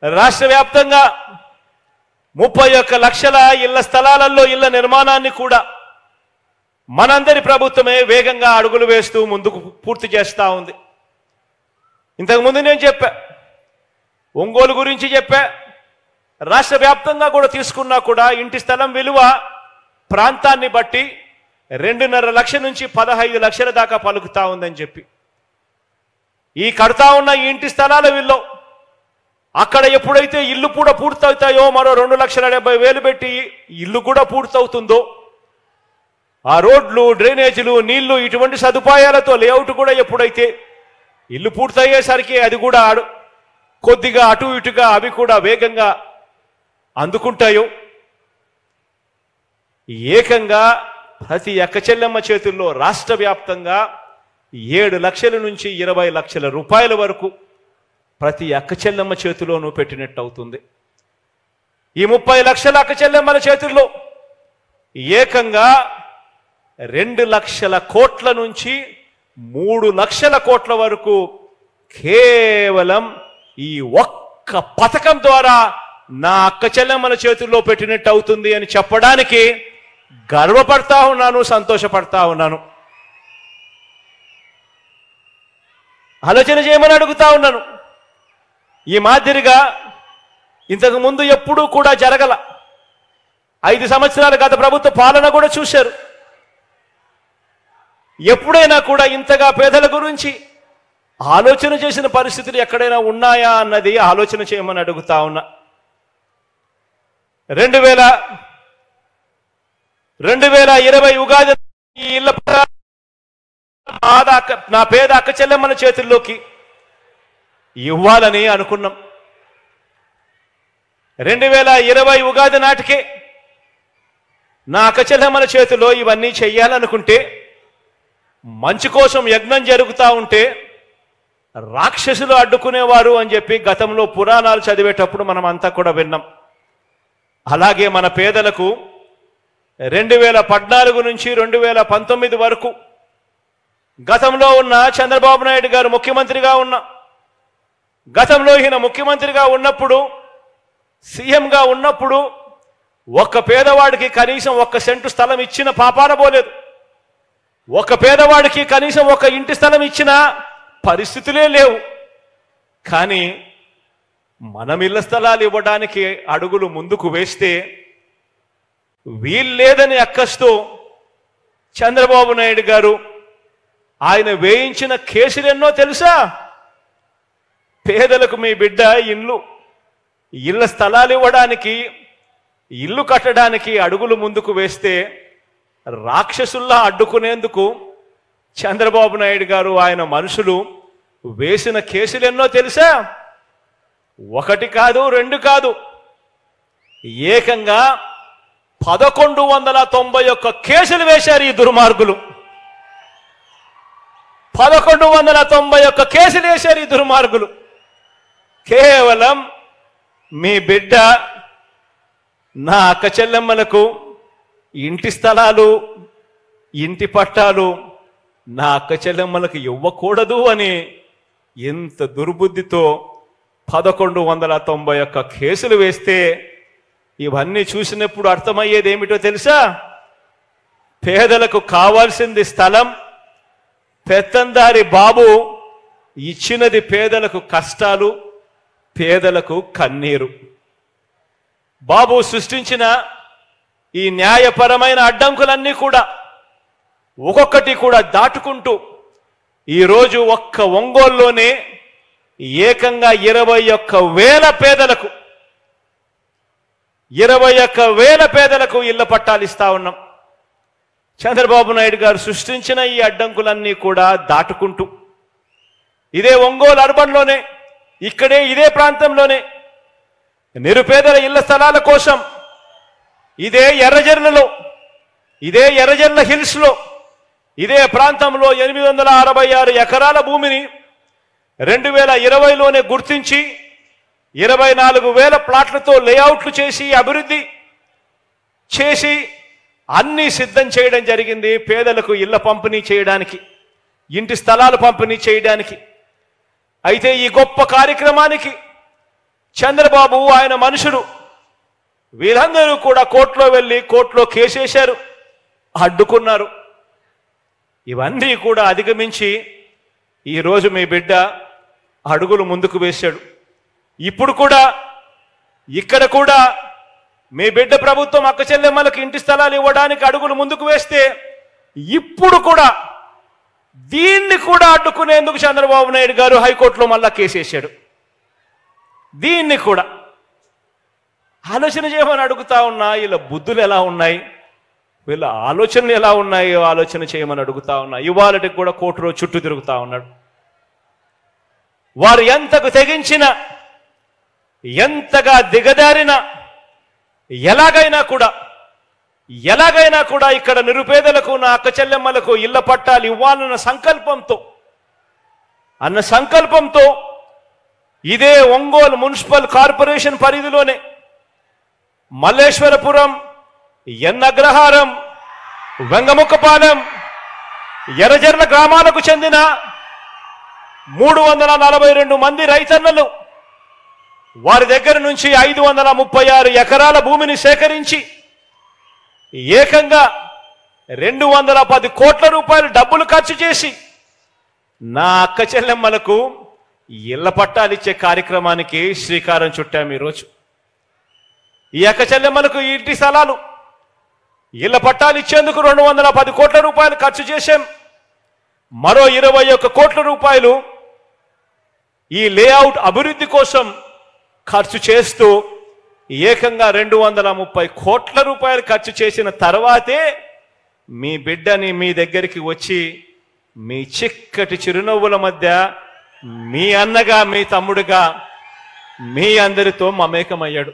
రాష్ట్ర వ్యాప్తంగా 31 లక్షల ఇళ్ల స్థలాలలో ఇళ్ల నిర్మాణాన్ని కూడా మనందరి ప్రభుత్వమే వేగంగా అడుగులు వేస్తూ ముందుకు పూర్తి చేస్తూ ఉంది. ఇంతకుముందు నేను చెప్పా, ఒంగోలు గురించి చెప్పా. రాష్ట్ర వ్యాప్తంగా కూడా తీసుకున్నా కూడా ఇంటి స్థలం విలువ ప్రాంతాన్ని బట్టి 2.5 లక్షల నుంచి 15 లక్షల దాకా పలుకుతా ఉందని చెప్పి ఈ కడతా ఉన్న ఈ ఇంటి స్థలాల విలువ అక్కడ ఎప్పుడైతే ఇల్లు కూడా పూర్తవుతాయో మరో 2,70,000 పెట్టి ఇల్లు కూడా పూర్తవుతుందో ఆ రోడ్లు, డ్రైనేజీలు, నీళ్లు ఇటువంటి సదుపాయాలతో లేఅవుట్ కూడా ఎప్పుడైతే ఇల్లు పూర్తయ్యేసరికి అది కూడా కొద్దిగా అటు ఇటుగా అవి కూడా వేగంగా అందుకుంటాయో ఏకంగా ప్రతి అక్కచెల్లెమ్మ చేతుల్లో రాష్ట్ర వ్యాప్తంగా 7 లక్షల నుంచి 20 లక్షల రూపాయల వరకు ప్రతి అక్కచెల్లెమ్మ చేతిలోనూ పెట్టినట్టు అవుతుంది. ఈ 30 లక్షల అక్కచెల్లెమ్మల చేతుల్లో ఏకంగా 2 లక్షల కోట్ల నుంచి 3 లక్షల కోట్ల వరకు కేవలం ఈ ఒక్క పథకం ద్వారా నా అక్కచెల్లెమ్మల చేతుల్లో పెట్టినట్టు అవుతుంది అని చెప్పడానికి గర్వపడతా ఉన్నాను, సంతోషపడతా ఉన్నాను. ఆలోచన చేయమని అడుగుతా ఉన్నాను. ఈ మాదిరిగా ఇంతకు ముందు ఎప్పుడూ కూడా జరగల. 5 సంవత్సరాలు గత ప్రభుత్వ పాలన కూడా చూశారు. ఎప్పుడైనా కూడా ఇంతగా పేదల గురించి ఆలోచన చేసిన పరిస్థితులు ఎక్కడైనా ఉన్నాయా అన్నది ఆలోచన చేయమని అడుగుతా ఉన్నా. 2020 ఉగాది ఈ ఇళ్ల నా పేద అక్క చెల్లెమ్మల చేతుల్లోకి ఇవ్వాలని అనుకున్నాం. 2020 ఉగాది నాటికే నా అక్క చెల్లెమ్మల చేతిలో ఇవన్నీ చెయ్యాలనుకుంటే మంచి కోసం యజ్ఞం జరుగుతూ ఉంటే రాక్షసులు అడ్డుకునేవారు అని చెప్పి గతంలో పురాణాలు చదివేటప్పుడు మనం అంతా కూడా విన్నాం. అలాగే మన పేదలకు 2014 నుంచి 2019 వరకు గతంలో ఉన్న చంద్రబాబు నాయుడు గారు ముఖ్యమంత్రిగా ఉన్న గతంలో ఈయన ముఖ్యమంత్రిగా ఉన్నప్పుడు సీఎంగా ఉన్నప్పుడు ఒక్క పేదవాడికి కనీసం 1 సెంటు స్థలం ఇచ్చిన పాపాన పోలేదు. ఒక పేదవాడికి కనీసం 1 ఇంటి స్థలం ఇచ్చిన పరిస్థితులే లేవు. కానీ మనం ఇళ్ల స్థలాలు ఇవ్వడానికి అడుగులు ముందుకు వేస్తే వీల్లేదని అక్కస్తూ చంద్రబాబు నాయుడు గారు ఆయన వేయించిన కేసులు ఎన్నో తెలుసా? పేదలకు మీ బిడ్డ ఇళ్ల స్థలాలు ఇవ్వడానికి, ఇల్లు కట్టడానికి అడుగులు ముందుకు వేస్తే రాక్షసుల్లా అడ్డుకునేందుకు చంద్రబాబు నాయుడు గారు ఆయన మనుషులు వేసిన కేసులు ఎన్నో తెలుసా? 1 కాదు, 2 కాదు, ఏకంగా 1191 కేసులు వేశారు ఈ దుర్మార్గులు. 1191 కేసులు వేశారు ఈ దుర్మార్గులు. కేవలం మీ బిడ్డ నా అక్క చెల్లెమ్మలకు ఇంటి స్థలాలు, ఇంటి పట్టాలు నా అక్క చెల్లెమ్మలకు ఇవ్వకూడదు అని ఎంత దుర్బుద్ధితో 1191 కేసులు వేస్తే ఇవన్నీ చూసినప్పుడు అర్థమయ్యేది ఏమిటో తెలుసా? పేదలకు కావాల్సింది స్థలం, పెత్తందారి బాబు ఇచ్చినది పేదలకు కష్టాలు, పేదలకు కన్నీరు. బాబు సృష్టించిన ఈ న్యాయపరమైన అడ్డంకులన్నీ కూడా ఒక్కొక్కటి కూడా దాటుకుంటూ ఈరోజు ఒక్క ఒంగోలులోనే ఏకంగా 21,000 పేదలకు 21,000 పేదలకు ఇళ్ల పట్టాలు ఇస్తా ఉన్నాం. చంద్రబాబు నాయుడు గారు సృష్టించిన ఈ అడ్డంకులన్నీ కూడా దాటుకుంటూ ఇదే ఒంగోలు అర్బన్లోనే, ఇదే ప్రాంతంలోనే నిరుపేదల ఇళ్ల స్థలాల కోసం ఇదే ఎర్రజర్ల హిల్స్లో ఇదే ప్రాంతంలో 866 ఎకరాల భూమిని 2020లోనే గుర్తించి 24,000 ప్లాట్లతో లేఅవుట్లు చేసి అభివృద్ధి చేసి అన్నీ సిద్ధం చేయడం జరిగింది. పేదలకు ఇళ్ల పంపిణీ చేయడానికి, ఇంటి స్థలాలు పంపిణీ చేయడానికి. అయితే ఈ గొప్ప కార్యక్రమానికి చంద్రబాబు, ఆయన మనుషులు వీరందరూ కూడా కోర్టులో వెళ్ళి కోర్టులో కేసేశారు, అడ్డుకున్నారు. ఇవన్నీ కూడా అధిగమించి ఈరోజు మీ బిడ్డ అడుగులు ముందుకు వేశాడు. ఇప్పుడు కూడా ఇక్కడ కూడా మీ బిడ్డ ప్రభుత్వం అక్క చెల్లెమ్మలకు ఇంటి స్థలాలు ఇవ్వడానికి అడుగులు ముందుకు వేస్తే ఇప్పుడు కూడా దీన్ని కూడా అడ్డుకునేందుకు చంద్రబాబు నాయుడు గారు హైకోర్టులో మళ్ళా కేసేశాడు. దీన్ని కూడా ఆలోచన చేయమని అడుగుతా ఉన్నా. వీళ్ళ బుద్ధులు ఎలా ఉన్నాయి, వీళ్ళ ఆలోచనలు ఎలా ఉన్నాయో ఆలోచన చేయమని అడుగుతా ఉన్నా. ఇవాళకి కూడా కోర్టులో చుట్టూ తిరుగుతా ఉన్నాడు. వారు ఎంతకు తెగించిన, ఎంతగా దిగదారిన, ఎలాగైనా కూడా ఇక్కడ నిరుపేదలకు, నా అక్క చెల్లెమ్మలకు ఇళ్ల పట్టాలు ఇవ్వాలన్న సంకల్పంతో ఇదే ఒంగోలు మున్సిపల్ కార్పొరేషన్ పరిధిలోనే మల్లేశ్వరపురం, ఎన్నగ్రహారం, వెంగముక్కపాలెం, ఎర్రజర్ల గ్రామాలకు చెందిన 342 మంది రైతన్నలు వారి దగ్గర నుంచి 536 ఎకరాల భూమిని సేకరించి ఏకంగా 210 కోట్ల రూపాయలు డబ్బులు ఖర్చు చేసి నా అక్క చెల్లెమ్మలకు ఇళ్ల పట్టాలిచ్చే కార్యక్రమానికి శ్రీకారం చుట్టాము. ఈరోజు ఈ అక్క చెల్లెమ్మలకు ఇంటి స్థలాలు, ఇళ్ల పట్టాలు ఇచ్చేందుకు 210 కోట్ల రూపాయలు ఖర్చు చేశాం. మరో 21 కోట్ల రూపాయలు ఈ లేఅవుట్ అభివృద్ధి కోసం ఖర్చు చేస్తూ ఏకంగా 230 కోట్ల రూపాయలు ఖర్చు చేసిన తర్వాతే మీ బిడ్డని మీ దగ్గరికి వచ్చి మీ చిక్కటి చిరునవ్వుల మధ్య మీ అన్నగా, మీ తమ్ముడుగా మీ అందరితో మమేకమయ్యాడు.